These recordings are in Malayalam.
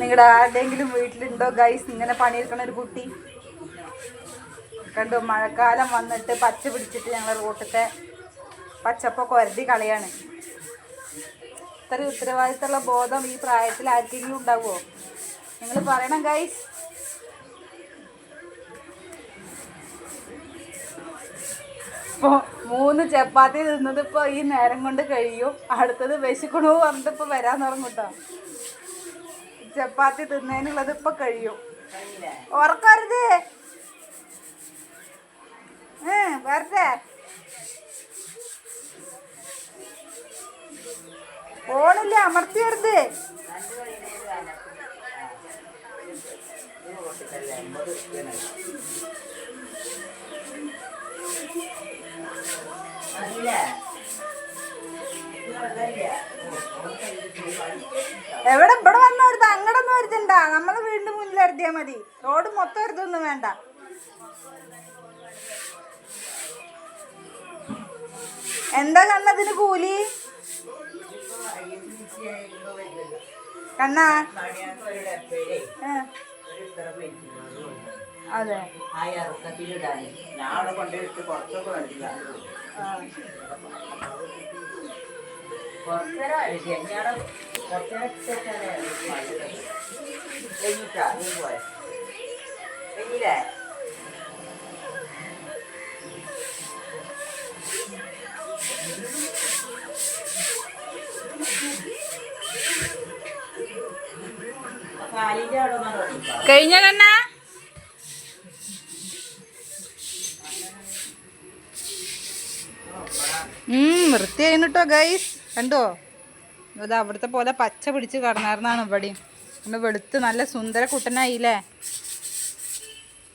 നിങ്ങളുടെ ആരുടെയെങ്കിലും വീട്ടിലുണ്ടോ ഗൈസ് ഇങ്ങനെ പണിയെടുക്കണ ഒരു കുട്ടി? കണ്ടു, മഴക്കാലം വന്നിട്ട് പച്ച പിടിച്ചിട്ട് ഞങ്ങൾ റോട്ടത്തെ പച്ചപ്പൊക്കെ ഒരതി കളയാണ്. ഇത്രയും ഉത്തരവാദിത്തമുള്ള ബോധം ഈ പ്രായത്തിൽ ആർക്കെങ്കിലും ഉണ്ടാവുമോ? നിങ്ങൾ പറയണം ഗൈസ്. ഇപ്പോൾ 3 ചപ്പാത്തി തിന്നത് ഇപ്പോൾ ഈ നേരം കൊണ്ട് കഴിയും. അടുത്തത് വിശക്കണു പറഞ്ഞിട്ട് ഇപ്പോൾ വരാൻ തുടങ്ങും കേട്ടോ. ചപ്പാത്തി തിന്നതിനുള്ളത് ഇപ്പം കഴിയും. ഉറക്കരുത്, വരട്ടെ. ഫോണില്ല, അമർത്തിയരുത്. എവിടെ ഇവിടെ വന്ന വരുത്ത അങ്ങടൊന്നും വരുത്തണ്ട. നമ്മള് വീടിന്റെ മുന്നിൽ എഴുതിയാ മതി. റോഡ് മൊത്തം എഴുതൊന്നും വേണ്ട. എന്താ കണ്ണതിന് കൂലി? കണ്ണാ അതെ, കഴിഞ്ഞ കണ്ണ വൃത്തിയായിട്ടോ ഗൈസ്. കണ്ടോ, ഇത് അവിടുത്തെ പോലെ പച്ച പിടിച്ച് കടന്നായിരുന്നാണ് ഇവിടെയും. നമ്മൾ വെളുത്ത് നല്ല സുന്ദര കുട്ടനായില്ലേ.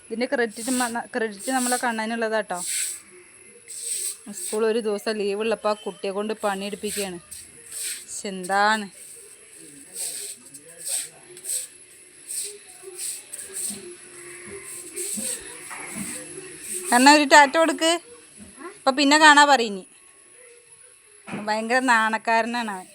ഇതിൻ്റെ ക്രെഡിറ്റ് നമ്മളെ കണ്ണനുള്ളതാട്ടോ. സ്കൂൾ ഒരു ദിവസം ലീവുള്ളപ്പോൾ ആ കുട്ടിയെ കൊണ്ട് പണിയെടുപ്പിക്കുകയാണ്. പക്ഷെ എന്താണ് എന്നാ ഒരു ടാറ്റ കൊടുക്ക്. അപ്പം പിന്നെ കാണാൻ പറയിനി. ഭയങ്കര നാണക്കാരനാണ് അവൻ.